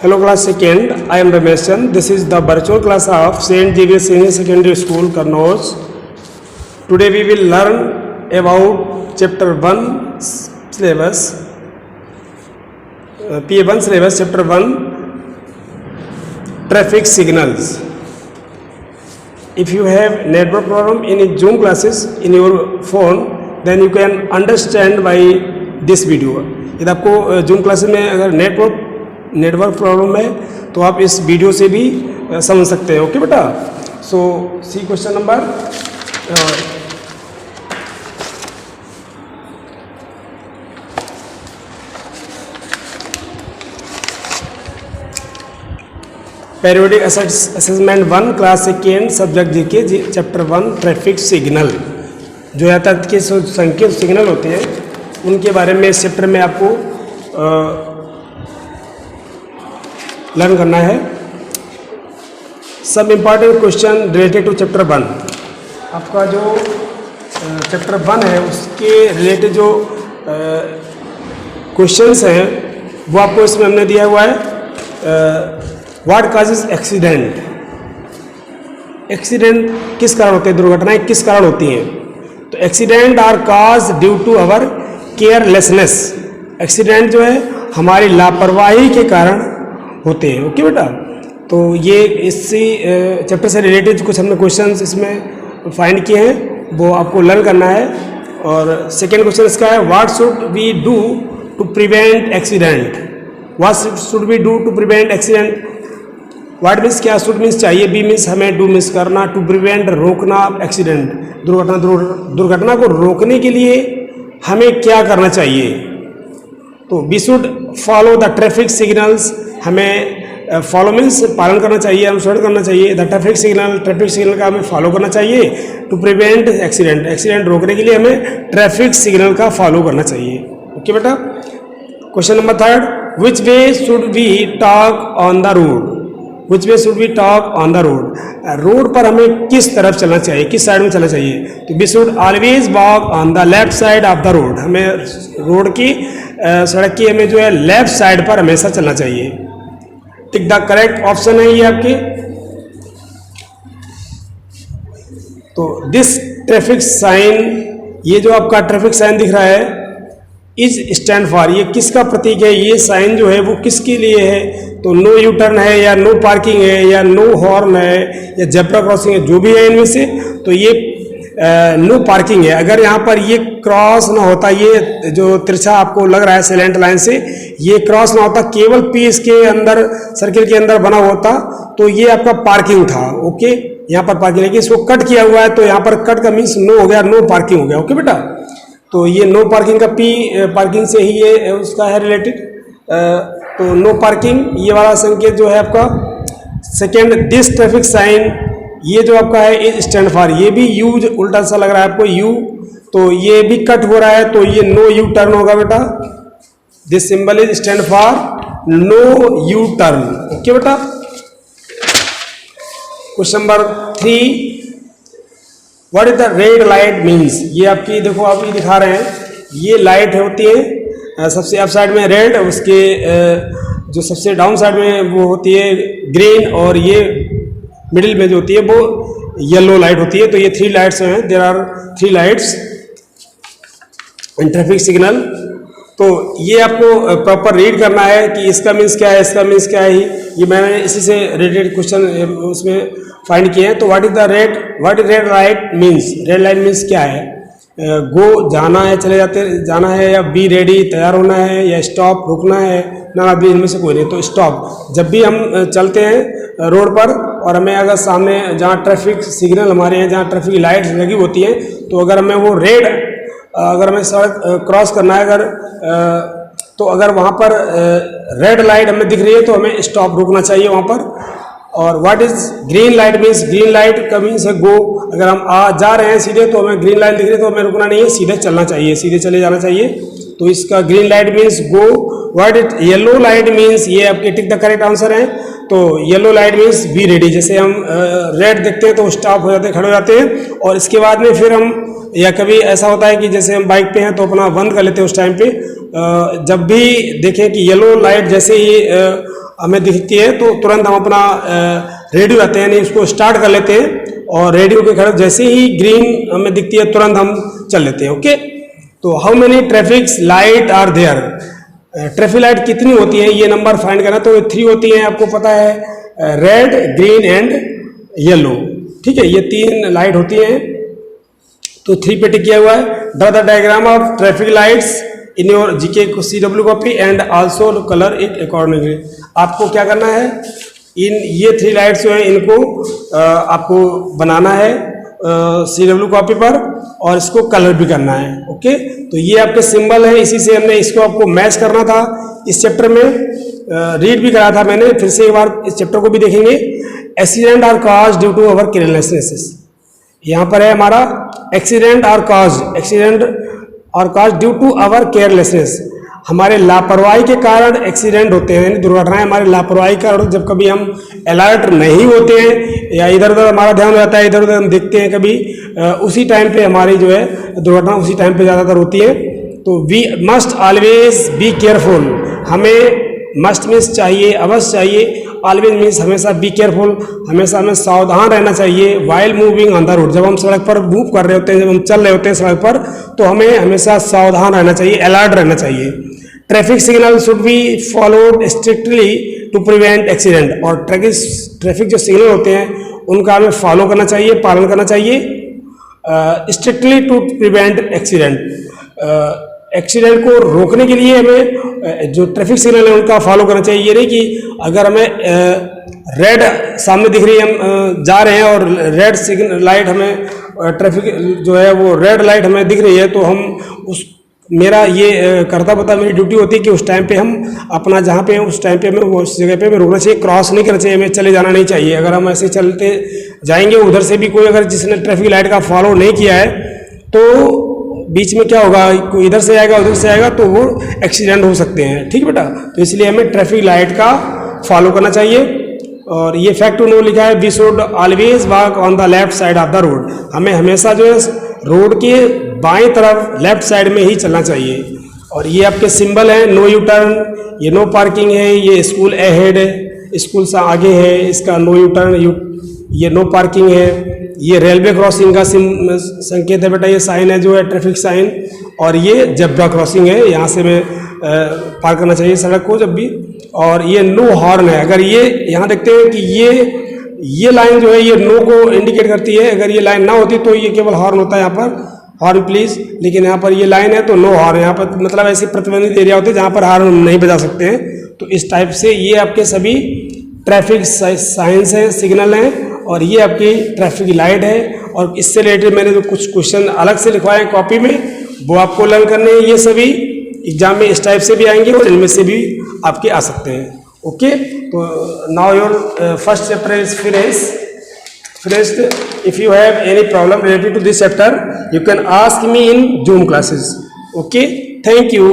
Hello class second, I am Ramesh Chand. This is the virtual class of St. Xavier Senior Secondary School, Karnoz. Today we will learn about chapter 1 syllabus, PA1 syllabus, chapter 1, traffic signals. If you have network problem in Zoom classes in your phone, then you can understand by this video. यदि आपको Zoom classes में अगर network problem है तो आप इस video से भी समझ सकते हैं. ओके बेटा. So C question number periodic assessment 1 class second subject GK chapter 1 traffic signal. जो यातायात के संकेत सिग्नल होते हैं उनके बारे में इस चैप्टर में आपको लर्न करना है. सब important question related to chapter 1. आपका जो चैप्टर 1 है उसके रिलेटेड जो क्वेश्चंस हैं वो आपको इसमें हमने दिया हुआ है. What causes accident. एक्सीडेंट किस कारण होते हैं, दुर्घटनाएं किस कारण होती हैं. तो accident are cause due to our carelessness. Accident जो है हमारी लापरवाही के कारण होते हैं. ओके बेटा. तो ये इसी चैप्टर से रिलेटेड कुछ हमने क्वेश्चंस इसमें फाइंड किए हैं वो आपको लर्न करना है. और सेकेंड क्वेश्चन इसका है what should we do to prevent accident. What should we do to prevent accident. What means क्या, शुड मीन्स चाहिए, बी मीन्स हमें, डू मीन्स करना, टू प्रिवेंट रोकना एक्सीडेंट दुर्घटना को रोकने के लिए हमें क्या करना चाहिए. तो we should follow the traffic signals. हमें फॉलो मीन्स पालन करना चाहिए, अनुसरण करना चाहिए. द ट्रैफिक सिग्नल का हमें फॉलो करना चाहिए. टू प्रिवेंट एक्सीडेंट रोकने के लिए हमें ट्रैफिक सिग्नल का फॉलो करना चाहिए. ओके बेटा. Question number 3, which way should we talk on the road. Which way should we talk on the road. Road पर हमें किस तरफ चलना चाहिए, किस साइड में चलना चाहिए. तो we should always walk on the left side of the road. हमें रोड की सड़क की हमें जो है लेफ्ट साइड पर हमेशा चलना चाहिए. टिक द करेक्ट ऑप्शन है ये आपके. तो दिस ट्रैफिक साइन, ये जो आपका ट्रैफिक साइन दिख रहा है इज स्टैंड फॉर, ये किसका प्रतीक है. ये साइन जो है वो किसके लिए है. तो नो यू टर्न है या नो पार्किंग है या नो हॉर्न है या जेब्रा क्रॉसिंग है, जो भी है इनमें से. तो ये नो पार्किंग है. अगर यहाँ पर ये क्रॉस ना होता, ये जो तिरछा आपको लग रहा है सेलेंट लाइन से, ये क्रॉस ना होता, केवल पी इसके अंदर सर्किल के अंदर बना होता तो ये आपका पार्किंग था. ओके. यहाँ पर पार्किंग, लेकिन इसको कट किया हुआ है तो यहाँ पर कट का मीन्स नो हो गया, नो पार्किंग हो गया. ओके बेटा. तो ये नो पार्किंग का पी पार्किंग से ही ये उसका है रिलेटेड. तो नो पार्किंग ये वाला संकेत जो है आपका. सेकेंड, दिस ट्रैफिक साइन, ये जो आपका है इज स्टैंड फॉर, ये भी यू उल्टा सा लग रहा है आपको, यू. तो ये भी कट हो रहा है तो ये नो यू टर्न होगा बेटा. This symbol is stand for no U turn. Okay बेटा. Question number 3, what is the red light means. ये आपकी देखो आप ये दिखा रहे हैं, ये लाइट होती है सबसे अप साइड में रेड, उसके जो सबसे डाउन साइड में वो होती है ग्रीन, और ये मिडिल में जो होती है वो येलो लाइट होती है. तो ये 3 लाइट्स हैं, there are 3 lights in traffic signal. तो ये आपको प्रॉपर रीड करना है कि इसका मीन्स क्या है, इसका मीन्स क्या है. ये मैंने इसी से रिलेटेड क्वेश्चन उसमें फाइंड किए हैं. तो what is red light means. Red light means क्या है. गो जाना है, चले जाना है, या बी रेडी तैयार होना है, या स्टॉप रुकना है. ना अभी इनमें से कोई नहीं. तो स्टॉप, जब भी हम चलते हैं रोड पर और हमें अगर सामने जहाँ ट्रैफिक सिग्नल हमारे हैं, जहाँ ट्रैफिक लाइट लगी होती हैं, तो अगर हमें वो रेड, अगर हमें सड़क क्रॉस करना है अगर, तो अगर वहाँ पर रेड लाइट हमें दिख रही है तो हमें स्टॉप रुकना चाहिए वहाँ पर. और what is green light means. Green light का मीन्स है गो. अगर हम जा रहे हैं सीधे तो हमें ग्रीन लाइट दिख रही है तो हमें रुकना नहीं है, सीधे चलना चाहिए, सीधे चले जाना चाहिए. तो इसका green light means go. What is yellow light means, ये आपके टिक द करेक्ट आंसर है. तो yellow light means be ready. जैसे हम रेड देखते हैं तो स्टॉप हो जाते हैं, खड़े हो जाते हैं, और इसके बाद में फिर हम या कभी ऐसा होता है कि जैसे हम बाइक पे हैं तो अपना बंद कर लेते हैं उस टाइम पे। जब भी देखें कि येलो लाइट जैसे ही हमें दिखती है तो तुरंत हम अपना रेडियो रहते हैं, यानी उसको स्टार्ट कर लेते हैं और रेडियो के खड़े जैसे ही ग्रीन हमें दिखती है तुरंत हम चल लेते हैं। ओके, तो how many traffic light are there, traffic light कितनी होती है ये नंबर फाइंड करना। तो 3 होती हैं, आपको पता है, रेड, ग्रीन एंड येलो। ठीक है, ये 3 लाइट होती हैं। तो 3 पे टिक किया हुआ है। Draw the diagram of traffic lights in your GK CW copy and also colour it accordingly. आपको क्या करना है, ये 3 लाइट्स जो है इनको आपको बनाना है CW कॉपी पर और इसको कलर भी करना है। ओके, तो ये आपके सिंबल है, इसी से हमने इसको आपको मैच करना था। इस चैप्टर में रीड भी करा था मैंने, फिर से एक बार इस चैप्टर को भी देखेंगे। Accident are cause due to our carelessness, यहाँ पर है हमारा accident are cause due to our carelessness, हमारे लापरवाही के कारण एक्सीडेंट होते हैं, यानी दुर्घटनाएं हमारे लापरवाही के कारण। जब कभी हम अलर्ट नहीं होते हैं या इधर उधर हमारा ध्यान रहता है, इधर उधर हम देखते हैं कभी, उसी टाइम पे हमारी जो है दुर्घटना उसी टाइम पे ज़्यादातर होती है। तो we must always be careful, हमें मस्ट मीन्स चाहिए, अवश्य चाहिए, ऑलवेज मीन्स हमेशा बी केयरफुल, हमेशा हमें सावधान रहना चाहिए। While moving on the road, जब हम सड़क पर मूव कर रहे होते हैं, जब हम चल रहे होते हैं सड़क पर, तो हमें हमेशा सावधान रहना चाहिए, अलर्ट रहना चाहिए। Traffic signal should be followed strictly to prevent accident, और ट्रैफिक जो सिग्नल होते हैं उनका हमें फॉलो करना चाहिए, पालन करना चाहिए, strictly to prevent accident. Accident को रोकने के लिए हमें जो ट्रैफिक सिग्नल है उनका फॉलो करना चाहिए। ये नहीं कि अगर हमें रेड सामने दिख रही है, हम जा रहे हैं और रेड सिग्नल लाइट हमें, ट्रैफिक जो है वो रेड लाइट हमें दिख रही है, तो हम उस मेरा ये करता पता मेरी ड्यूटी होती है कि उस टाइम पे हम अपना जहाँ पे हैं उस टाइम पे हमें उस जगह पे हमें रुकना चाहिए, क्रॉस नहीं करना चाहिए, हमें चले जाना नहीं चाहिए। अगर हम ऐसे चलते जाएंगे, उधर से भी कोई अगर जिसने ट्रैफिक लाइट का फॉलो नहीं किया है तो बीच में क्या होगा, कोई इधर से आएगा उधर से आएगा तो वो एक्सीडेंट हो सकते हैं। ठीक है बेटा, तो इसलिए हमें ट्रैफिक लाइट का फॉलो करना चाहिए। और ये फैक्ट उन्होंने लिखा है, we should always walk on the left side of the road, हमें हमेशा जो है रोड के बाएं तरफ लेफ्ट साइड में ही चलना चाहिए। और ये आपके सिंबल है, नो यू टर्न, ये नो पार्किंग है, ये स्कूल अहेड है, स्कूल से आगे है, इसका नो यू टर्न, ये नो पार्किंग है। ये रेलवे क्रॉसिंग का संकेत है बेटा, ये साइन है जो है ट्रैफिक साइन, और ये जेब्रा क्रॉसिंग है, यहाँ से हमें पार करना चाहिए सड़क को जब भी। और ये नो हॉर्न है, अगर ये यहाँ देखते हैं कि ये लाइन जो है ये नो को इंडिकेट करती है, अगर ये लाइन ना होती तो ये केवल हॉर्न होता है यहाँ पर, हॉर्न प्लीज, लेकिन यहाँ पर ये लाइन है तो नो हॉर्न, यहाँ पर मतलब ऐसी प्रतिबंधित एरिया होते हैं जहाँ पर हॉर्न नहीं बजा सकते हैं। तो इस टाइप से ये आपके सभी ट्रैफिक साइंस हैं, सिग्नल हैं, और ये आपकी ट्रैफिक लाइट है। और इससे रिलेटेड मैंने जो कुछ क्वेश्चन अलग से लिखवाए हैं कॉपी में, वो आपको लर्न करने हैं। ये सभी एग्जाम में इस टाइप से भी आएंगे और इनमें से भी आपके आ सकते हैं। ओके, तो now your first chapter is finished. If you have any problem related to this chapter, you can ask me in Zoom classes. Okay, thank you.